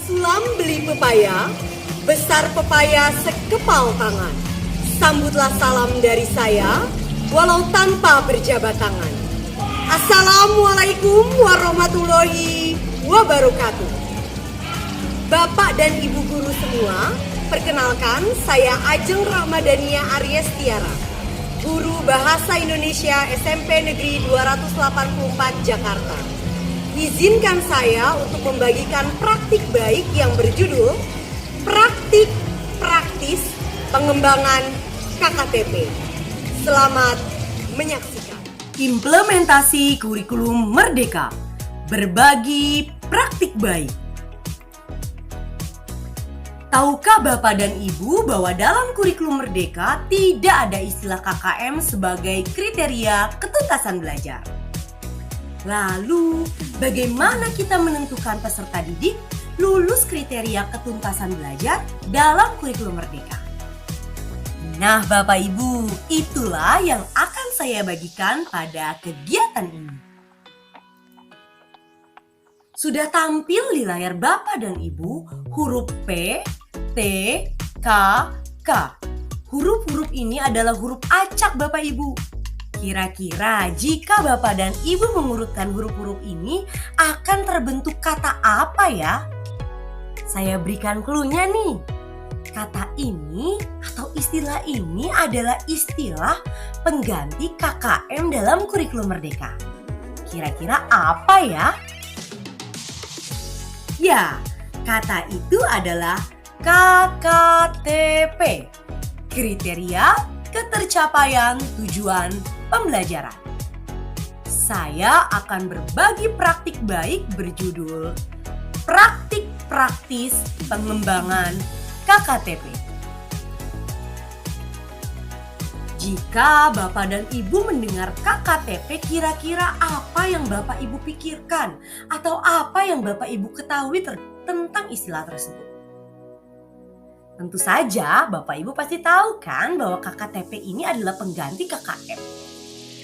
Sulam beli pepaya, besar pepaya sekepal tangan. Sambutlah salam dari saya, walau tanpa berjabat tangan. Assalamualaikum warahmatullahi wabarakatuh. Bapak dan Ibu guru semua, perkenalkan saya Ajeng Ramadhania Aryestiara, guru Bahasa Indonesia SMP Negeri 284 Jakarta. Izinkan saya untuk membagikan praktik baik yang berjudul Praktik Praktis Pengembangan KKTP. Selamat menyaksikan. Implementasi kurikulum Merdeka. Berbagi praktik baik. Tahukah Bapak dan Ibu bahwa dalam kurikulum Merdeka tidak ada istilah KKM sebagai kriteria ketuntasan belajar? Lalu, bagaimana kita menentukan peserta didik lulus kriteria ketuntasan belajar dalam kurikulum Merdeka? Nah, Bapak Ibu, itulah yang akan saya bagikan pada kegiatan ini. Sudah tampil di layar Bapak dan Ibu huruf P, T, K, K. Huruf-huruf ini adalah huruf acak Bapak Ibu. Kira-kira jika Bapak dan Ibu mengurutkan huruf-huruf ini akan terbentuk kata apa ya? Saya berikan clue-nya nih. Kata ini atau istilah ini adalah istilah pengganti KKM dalam kurikulum Merdeka. Kira-kira apa ya? Ya, kata itu adalah KKTP. Kriteria ketercapaian tujuan pembelajaran. Saya akan berbagi praktik baik berjudul Praktik Praktis Pengembangan KKTP. Jika Bapak dan Ibu mendengar KKTP, kira-kira apa yang Bapak Ibu pikirkan? Atau apa yang Bapak Ibu ketahui tentang istilah tersebut? Tentu saja Bapak Ibu pasti tahu kan bahwa KKTP ini adalah pengganti KKM.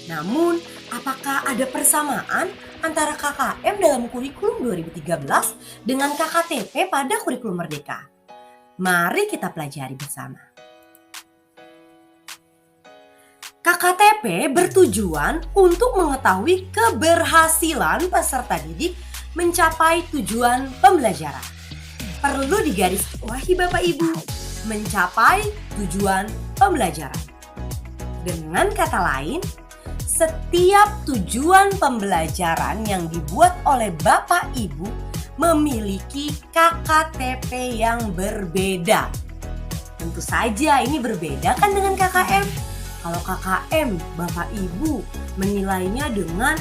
Namun, apakah ada persamaan antara KKM dalam kurikulum 2013 dengan KKTP pada kurikulum Merdeka? Mari kita pelajari bersama. KKTP bertujuan untuk mengetahui keberhasilan peserta didik mencapai tujuan pembelajaran. Perlu digarisbawahi Bapak Ibu, mencapai tujuan pembelajaran. Dengan kata lain, setiap tujuan pembelajaran yang dibuat oleh Bapak Ibu memiliki KKTP yang berbeda. Tentu saja ini berbeda kan dengan KKM. Kalau KKM, Bapak Ibu menilainya dengan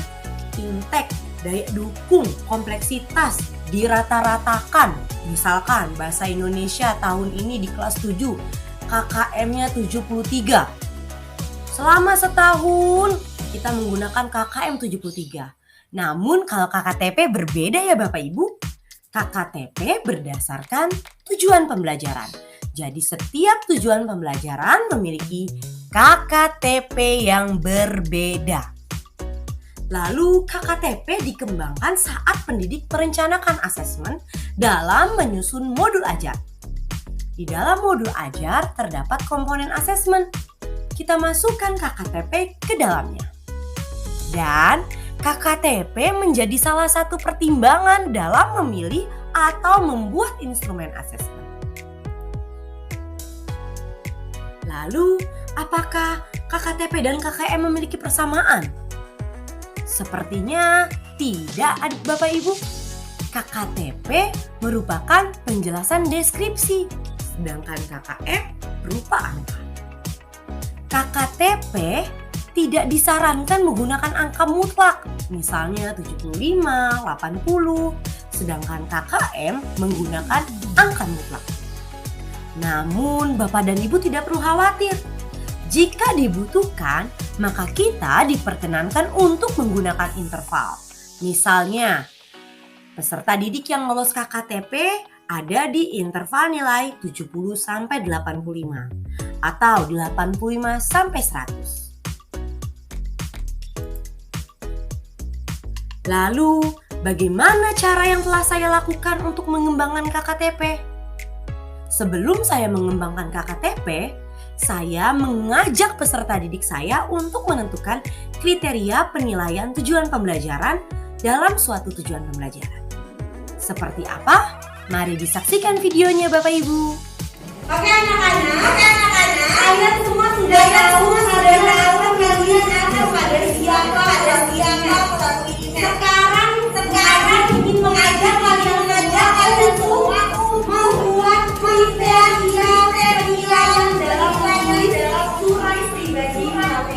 intek, daya dukung, kompleksitas, dirata-ratakan. Misalkan bahasa Indonesia tahun ini di kelas 7, KKM-nya 73. Selama setahun kita menggunakan KKM 73. Namun kalau KKTP berbeda ya Bapak Ibu. KKTP berdasarkan tujuan pembelajaran. Jadi setiap tujuan pembelajaran memiliki KKTP yang berbeda. Lalu KKTP dikembangkan saat pendidik merencanakan asesmen dalam menyusun modul ajar. Di dalam modul ajar terdapat komponen asesmen. Kita masukkan KKTP ke dalamnya. Dan KKTP menjadi salah satu pertimbangan dalam memilih atau membuat instrumen asesmen. Lalu, apakah KKTP dan KKM memiliki persamaan? Sepertinya tidak, adik Bapak Ibu. KKTP merupakan penjelasan deskripsi, sedangkan KKM berupa angka. KKTP tidak disarankan menggunakan angka mutlak, misalnya 75, 80, sedangkan KKM menggunakan angka mutlak. Namun Bapak dan Ibu tidak perlu khawatir. Jika dibutuhkan, maka kita diperkenankan untuk menggunakan interval. Misalnya, peserta didik yang lolos KKTP ada di interval nilai 70 sampai 85 atau 85 sampai 100. Lalu, Bagaimana cara yang telah saya lakukan untuk mengembangkan KKTP? Sebelum saya mengembangkan KKTP, saya mengajak peserta didik saya untuk menentukan kriteria penilaian tujuan pembelajaran dalam suatu tujuan pembelajaran. Seperti apa? Mari disaksikan videonya Bapak Ibu. Oke anak-anak, kalian semua sudah tahu kalian akan pada siapa. Sekarang ingin mengajak kalian semua membuat kriteria penilaian dalam surat pribadi.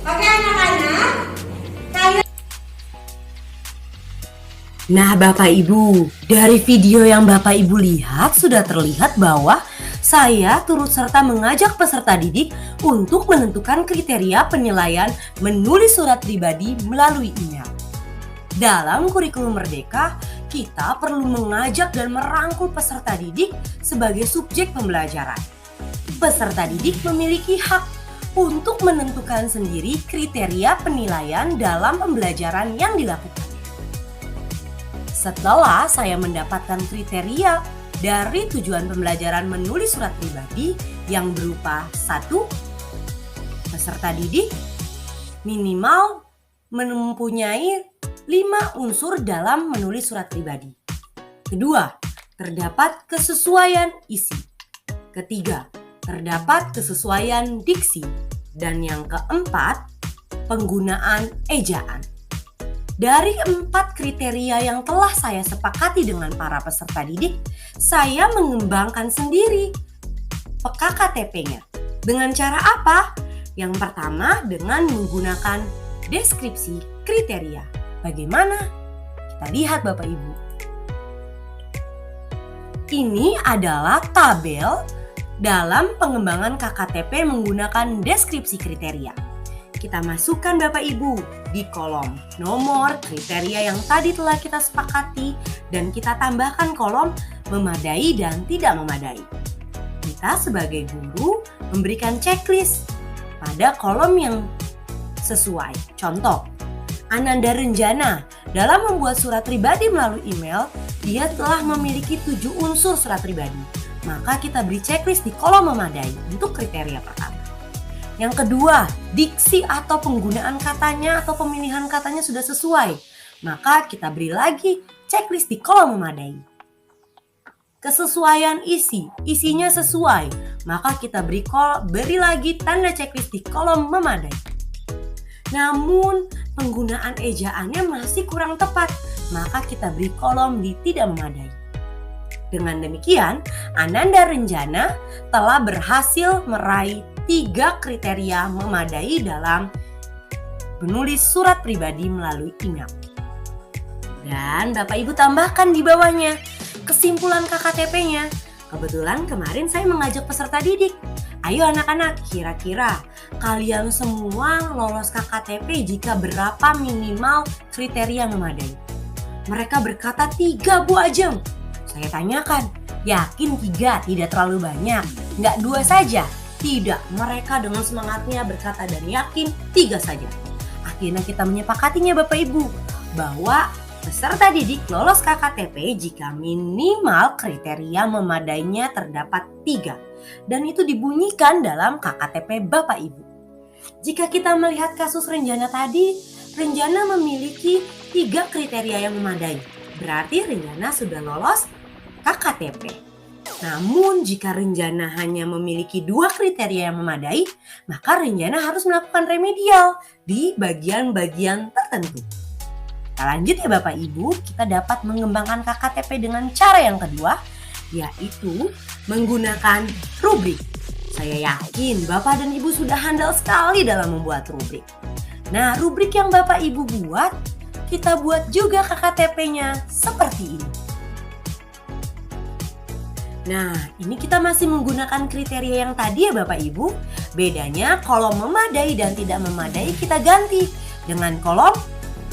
Oke anak-anak, Nah Bapak Ibu, dari video yang Bapak Ibu lihat sudah terlihat bahwa saya turut serta mengajak peserta didik untuk menentukan kriteria penilaian menulis surat pribadi melalui email. Dalam kurikulum Merdeka, kita perlu mengajak dan merangkul peserta didik sebagai subjek pembelajaran. Peserta didik memiliki hak untuk menentukan sendiri kriteria penilaian dalam pembelajaran yang dilakukan. Setelah saya mendapatkan kriteria dari tujuan pembelajaran menulis surat pribadi yang berupa 1. Peserta didik minimal mempunyai 5 unsur dalam menulis surat pribadi. Kedua, terdapat kesesuaian isi. Ketiga, terdapat kesesuaian diksi. Dan yang keempat, penggunaan ejaan. Dari 4 kriteria yang telah saya sepakati dengan para peserta didik, saya mengembangkan sendiri KKTP-nya. Dengan cara apa? Yang pertama, dengan menggunakan deskripsi kriteria. Bagaimana? Kita lihat Bapak Ibu. Ini adalah tabel dalam pengembangan KKTP menggunakan deskripsi kriteria. Kita masukkan Bapak Ibu di kolom nomor kriteria yang tadi telah kita sepakati dan kita tambahkan kolom memadai dan tidak memadai. Kita sebagai guru memberikan checklist pada kolom yang sesuai. Contoh, Ananda Renjana dalam membuat surat pribadi melalui email, dia telah memiliki 7 unsur surat pribadi. Maka kita beri checklist di kolom memadai untuk kriteria pertama. Yang kedua, diksi atau penggunaan katanya atau pemilihan katanya sudah sesuai. Maka kita beri lagi checklist di kolom memadai. Kesesuaian isi, isinya sesuai. Maka kita beri lagi tanda checklist di kolom memadai. Namun penggunaan ejaannya masih kurang tepat. Maka kita beri kolom di tidak memadai. Dengan demikian, Ananda Renjana telah berhasil meraih 3 kriteria memadai dalam menulis surat pribadi melalui email. Dan Bapak Ibu tambahkan di bawahnya kesimpulan KKTP-nya. Kebetulan kemarin saya mengajak peserta didik. Ayo anak-anak, kira-kira kalian semua lolos KKTP jika berapa minimal kriteria memadai? Mereka berkata 3 Bu Ajeng. Saya tanyakan, yakin 3 tidak terlalu banyak? Nggak 2 saja? Tidak, mereka dengan semangatnya berkata dan yakin 3 saja. Akhirnya kita menyepakatinya Bapak Ibu bahwa peserta didik lolos KKTP jika minimal kriteria memadainya terdapat 3. Dan itu dibunyikan dalam KKTP Bapak Ibu. Jika kita melihat kasus Renjana tadi, Renjana memiliki 3 kriteria yang memadai. Berarti Renjana sudah lolos KKTP. Namun jika Renjana hanya memiliki 2 kriteria yang memadai, maka Renjana harus melakukan remedial di bagian-bagian tertentu. Kita lanjut ya Bapak Ibu, kita dapat mengembangkan KKTP dengan cara yang kedua, yaitu menggunakan rubrik. Saya yakin Bapak dan Ibu sudah handal sekali dalam membuat rubrik. Nah, rubrik yang Bapak Ibu buat, kita buat juga KKTP-nya seperti ini. Nah, ini kita masih menggunakan kriteria yang tadi ya Bapak Ibu. Bedanya kolom memadai dan tidak memadai kita ganti dengan kolom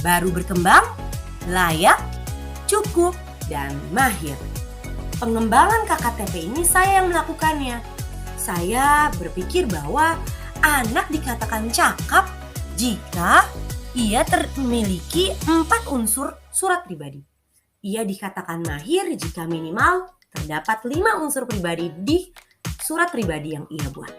baru berkembang, layak, cukup, dan mahir. Pengembangan KKTP ini saya yang melakukannya. Saya berpikir bahwa anak dikatakan cakap jika ia memiliki 4 unsur surat pribadi. Ia dikatakan mahir jika minimal terdapat 5 unsur pribadi di surat pribadi yang ia buat.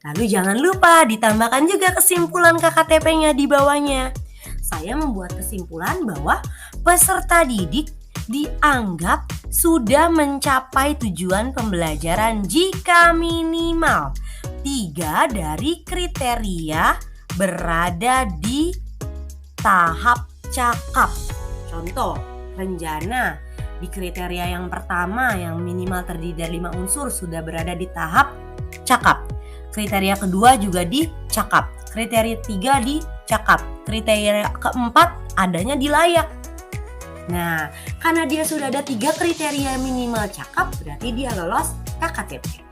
Lalu jangan lupa ditambahkan juga kesimpulan KKTP-nya di bawahnya. Saya membuat kesimpulan bahwa peserta didik dianggap sudah mencapai tujuan pembelajaran jika minimal 3 dari kriteria berada di tahap cakap. Contoh, Renjana di kriteria yang pertama yang minimal terdiri dari 5 unsur sudah berada di tahap cakap. Kriteria kedua juga di cakap. Kriteria 3 di cakap. Kriteria keempat adanya di layak. Nah, karena dia sudah ada 3 kriteria minimal cakap, berarti dia lolos KKTP.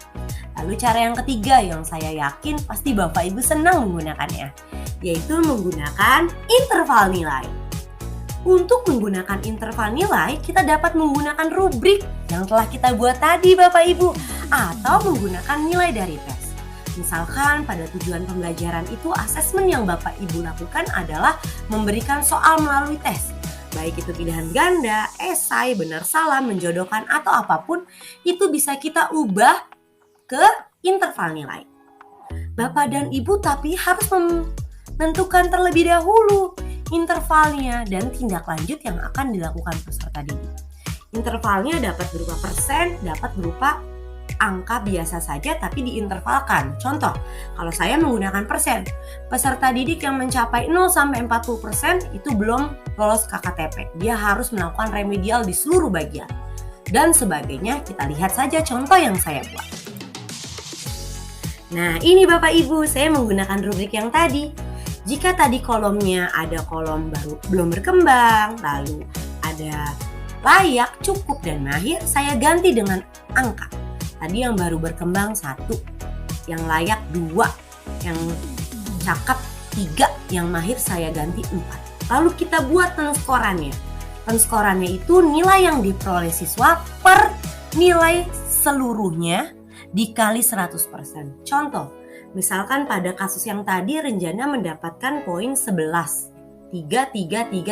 Lalu cara yang ketiga yang saya yakin pasti Bapak Ibu senang menggunakannya, yaitu menggunakan interval nilai. Untuk menggunakan interval nilai, kita dapat menggunakan rubrik yang telah kita buat tadi Bapak Ibu, atau menggunakan nilai dari tes. Misalkan pada tujuan pembelajaran itu asesmen yang Bapak Ibu lakukan adalah memberikan soal melalui tes. Baik itu pilihan ganda, esai, benar salah, menjodohkan atau apapun, itu bisa kita ubah ke interval nilai. Bapak dan Ibu tapi harus menentukan terlebih dahulu intervalnya dan tindak lanjut yang akan dilakukan peserta didik. Intervalnya dapat berupa persen, dapat berupa angka biasa saja tapi diintervalkan. Contoh, kalau saya menggunakan persen, peserta didik yang mencapai 0-40% itu belum lolos KKTP. Dia harus melakukan remedial di seluruh bagian. Dan sebagainya, kita lihat saja contoh yang saya buat. Nah, ini Bapak Ibu, saya menggunakan rubrik yang tadi. Jika tadi kolomnya ada kolom baru belum berkembang, lalu ada layak, cukup, dan mahir, saya ganti dengan angka. Tadi yang baru berkembang 1, yang layak 2, yang cakap 3, yang mahir saya ganti 4. Lalu kita buat penskorannya. Penskorannya itu nilai yang diperoleh siswa per nilai seluruhnya dikali 100%. Contoh, misalkan pada kasus yang tadi Renjana mendapatkan poin 11. 3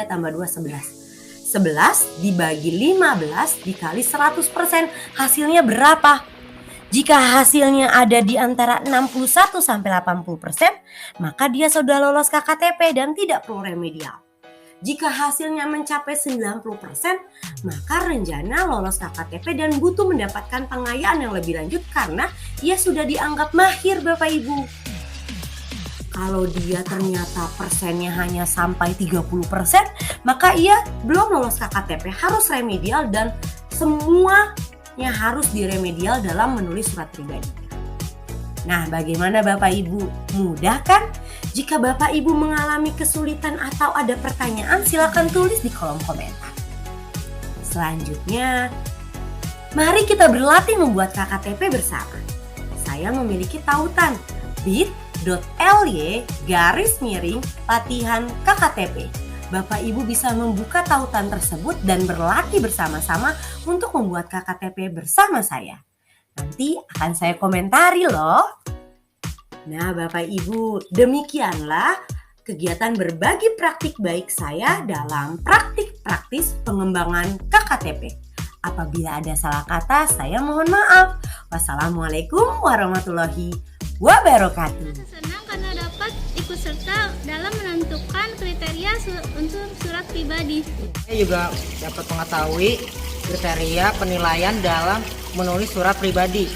tambah 2, 11. 11 dibagi 15 dikali 100%. Hasilnya berapa? Jika hasilnya ada di antara 61-80%, maka dia sudah lolos KKTP dan tidak perlu remedial. Jika hasilnya mencapai 90%, maka Renjana lolos KKTP dan butuh mendapatkan pengayaan yang lebih lanjut karena ia sudah dianggap mahir Bapak Ibu. Kalau dia ternyata persennya hanya sampai 30%, maka ia belum lolos KKTP, harus remedial dan semuanya harus diremedial dalam menulis surat pribadinya. Nah, bagaimana Bapak Ibu? Mudah kan? Jika Bapak Ibu mengalami kesulitan atau ada pertanyaan, silakan tulis di kolom komentar. Selanjutnya, mari kita berlatih membuat KKTP bersama. Saya memiliki tautan bit.ly/latihan KKTP. Bapak Ibu bisa membuka tautan tersebut dan berlatih bersama-sama untuk membuat KKTP bersama saya. Nanti akan saya komentari loh. Nah Bapak Ibu, demikianlah kegiatan berbagi praktik baik saya dalam praktik praktis pengembangan KKTP. Apabila ada salah kata, saya mohon maaf. Wassalamualaikum warahmatullahi wabarakatuh. Senang karena dapat ikut serta dalam menentukan kriteria unsur surat pribadi. Saya juga dapat mengetahui kriteria penilaian dalam menulis surat pribadi.